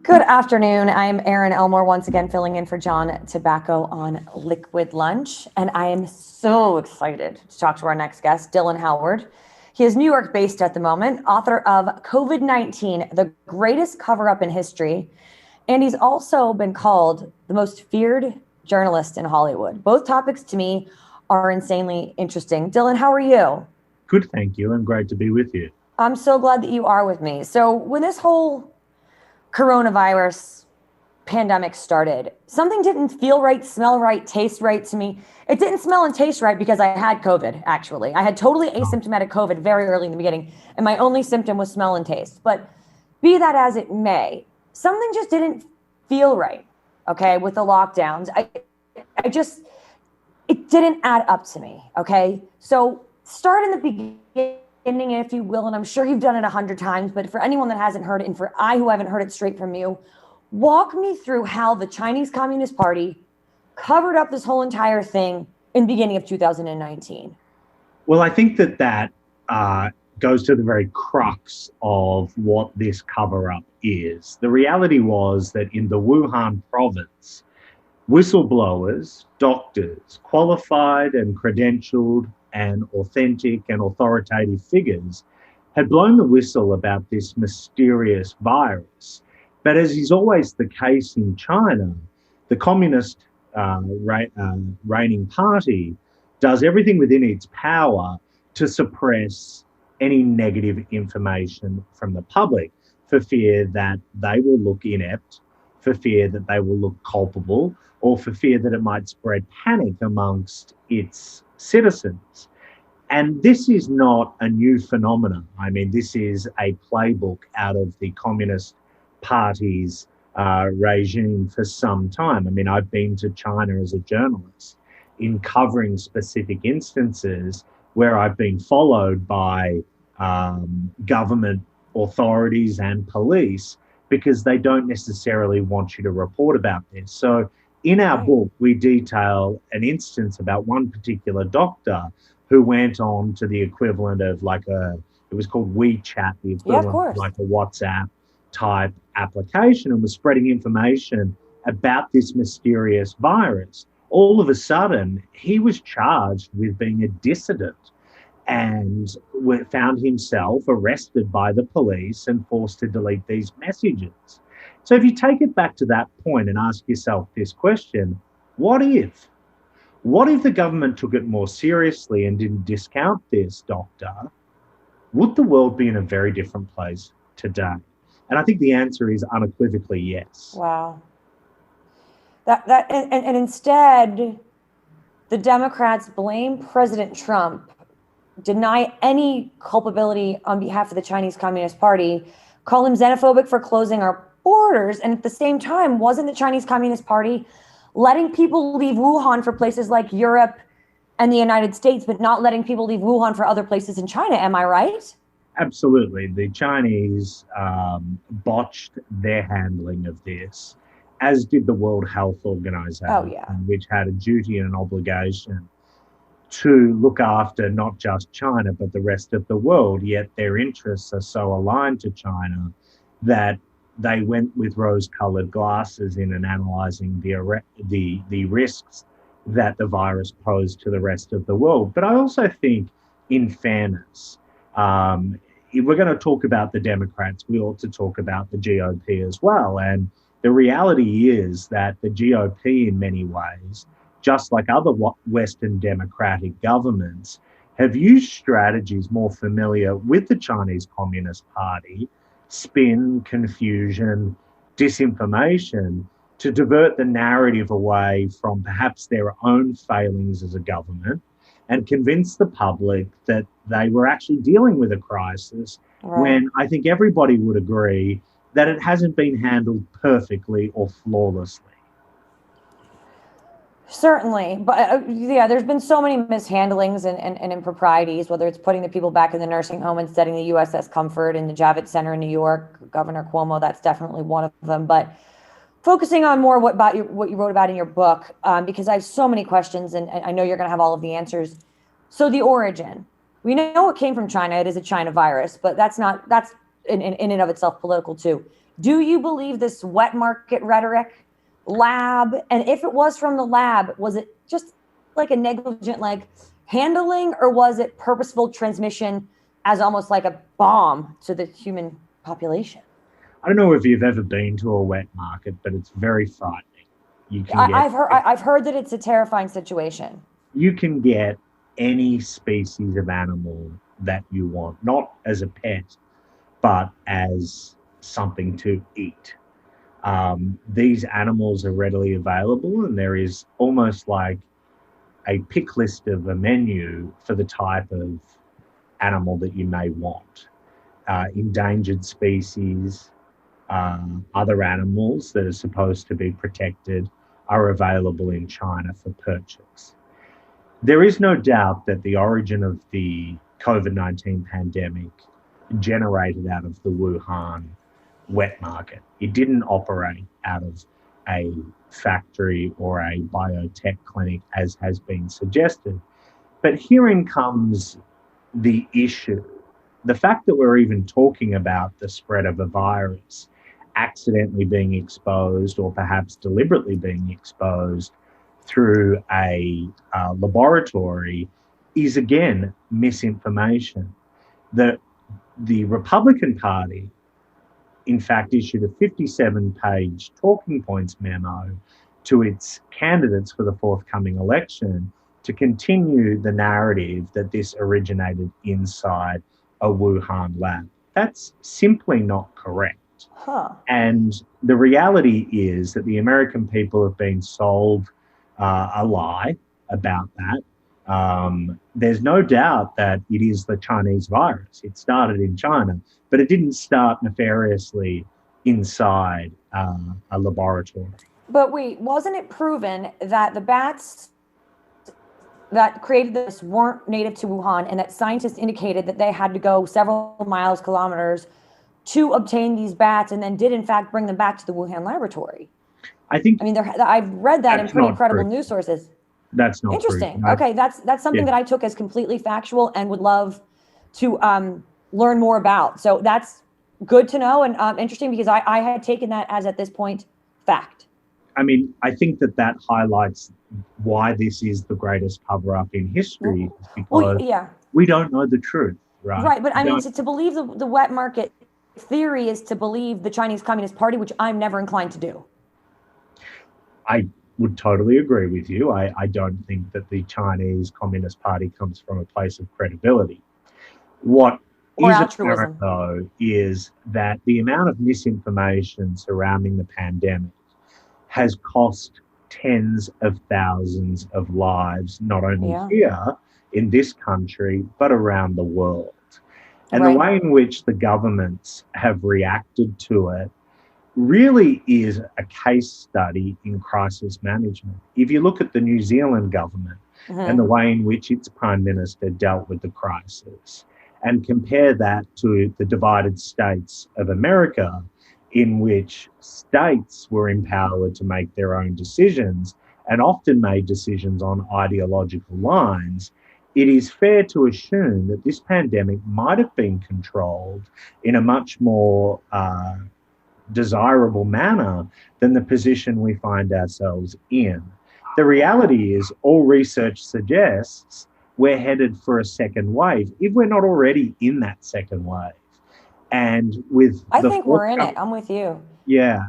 Good afternoon. I'm Erin Elmore, once again filling in for John Tobacco on Liquid Lunch. And I am so excited to talk to our next guest, Dylan Howard. He is New York based at the moment, author of COVID-19, the greatest cover up in history. And he's also been called the most feared journalist in Hollywood. Both topics to me are insanely interesting. Dylan, how are you? Good, thank you, and great to be with you. I'm so glad that you are with me. So, when this whole coronavirus pandemic started, something didn't feel right, smell right, taste right to me. It didn't smell and taste right because I had COVID, actually. I had totally Oh, asymptomatic COVID very early in the beginning, and my only symptom was smell and taste. But be that as it may, something just didn't feel right, okay, with the lockdowns. I just, it didn't add up to me, okay? So start in the beginning, if you will, and I'm sure you've done it 100 times, but for anyone that hasn't heard it, and for I who haven't heard it straight from you, walk me through how the Chinese Communist Party covered up this whole entire thing in the beginning of 2019. well, I think that goes to the very crux of what this cover up is. The reality was that in the Wuhan province, whistleblowers, doctors, qualified and credentialed and authentic and authoritative figures had blown the whistle about this mysterious virus. But as is always the case in China, the communist reigning party does everything within its power to suppress any negative information from the public for fear that they will look inept, for fear that they will look culpable, or for fear that it might spread panic amongst its citizens. And this is not a new phenomenon. I mean, this is a playbook out of the Communist Party's regime for some time. I mean, I've been to China as a journalist in covering specific instances where I've been followed by government authorities and police because they don't necessarily want you to report about this. So, in our Right. book, we detail an instance about one particular doctor who went on to the equivalent of it was called WeChat, the Yeah, of equivalent of course. like a WhatsApp type application, and was spreading information about this mysterious virus. All of a sudden, he was charged with being a dissident and found himself arrested by the police and forced to delete these messages. So, if you take it back to that point and ask yourself this question, what if? What if the government took it more seriously and didn't discount this doctor? Would the world be in a very different place today? And I think the answer is unequivocally yes. Wow. And instead, the Democrats blame President Trump, deny any culpability on behalf of the Chinese Communist Party, call him xenophobic for closing our borders. And at the same time, wasn't the Chinese Communist Party letting people leave Wuhan for places like Europe and the United States, but not letting people leave Wuhan for other places in China? Am I right? Absolutely. The Chinese botched their handling of this, as did the World Health Oh, Organization, yeah. which had a duty and an obligation to look after not just China, but the rest of the world. Yet their interests are so aligned to China that they went with rose colored glasses in and analyzing the risks that the virus posed to the rest of the world. But I also think, in fairness, if we're going to talk about the Democrats, we ought to talk about the GOP as well. And the reality is that the GOP, in many ways, just like other Western democratic governments, have used strategies more familiar with the Chinese Communist Party, spin, confusion, disinformation, to divert the narrative away from perhaps their own failings as a government and convince the public that they were actually dealing with a crisis Right. when I think everybody would agree that it hasn't been handled perfectly or flawlessly. Certainly. But yeah, there's been so many mishandlings and improprieties, whether it's putting the people back in the nursing home and setting the USS Comfort in the Javits Center in New York, Governor Cuomo, that's definitely one of them. But focusing on more what you wrote about in your book, because I have so many questions and I know you're going to have all of the answers. So the origin, we know it came from China. It is a China virus, but that's not, that's in and of itself political too. Do you believe this wet market rhetoric? Lab, and if it was from the lab, was it just like a negligent like handling, or was it purposeful transmission as almost like a bomb to the human population? I don't know if you've ever been to a wet market, but it's very frightening. You can get I've heard that it's a terrifying situation. you can get any species of animal that you want, not as a pet, but as something to eat. These animals are readily available, and there is almost like a pick list of a menu for the type of animal that you may want. Endangered species, other animals that are supposed to be protected are available in China for purchase. There is no doubt that the origin of the COVID-19 pandemic generated out of the Wuhan wet market. It didn't operate out of a factory or a biotech clinic, as has been suggested. But herein comes the issue. The fact that we're even talking about the spread of a virus accidentally being exposed or perhaps deliberately being exposed through a laboratory is again misinformation. The Republican Party, in fact, issued a 57-page talking points memo to its candidates for the forthcoming election to continue the narrative that this originated inside a Wuhan lab. That's simply not correct. Huh. And the reality is that the American people have been sold a lie about that. There's no doubt that it is the Chinese virus. It started in China, but it didn't start nefariously inside a laboratory. But wait, wasn't it proven that the bats that created this weren't native to Wuhan, and that scientists indicated that they had to go several miles, kilometers to obtain these bats, and then did in fact bring them back to the Wuhan laboratory? I think I mean, I've read that in pretty not credible true. news sources. That's not true. Interesting. Okay, that's something Yeah. that I took as completely factual and would love to learn more about. So that's good to know, and interesting, because I had taken that as, at this point, fact. I mean, I think that highlights why this is the greatest cover up in history, is Well, because yeah, we don't know the truth, right? right. But We I mean, don't- to believe the wet market theory is to believe the Chinese Communist Party, which I'm never inclined to do. I would totally agree with you. I don't think that the Chinese Communist Party comes from a place of credibility. What Or is altruism. apparent, though, is that the amount of misinformation surrounding the pandemic has cost tens of thousands of lives, not only Yeah. here in this country, but around the world. And the Right. way in which the governments have reacted to it really is a case study in crisis management. If you look at the New Zealand government and the way in which its prime minister dealt with the crisis, and compare that to the divided states of America, in which states were empowered to make their own decisions and often made decisions on ideological lines, it is fair to assume that this pandemic might have been controlled in a much more desirable manner than the position we find ourselves in. The reality is, all research suggests we're headed for a second wave, if we're not already in that second wave. And with I the think we're in it. I'm with you. yeah,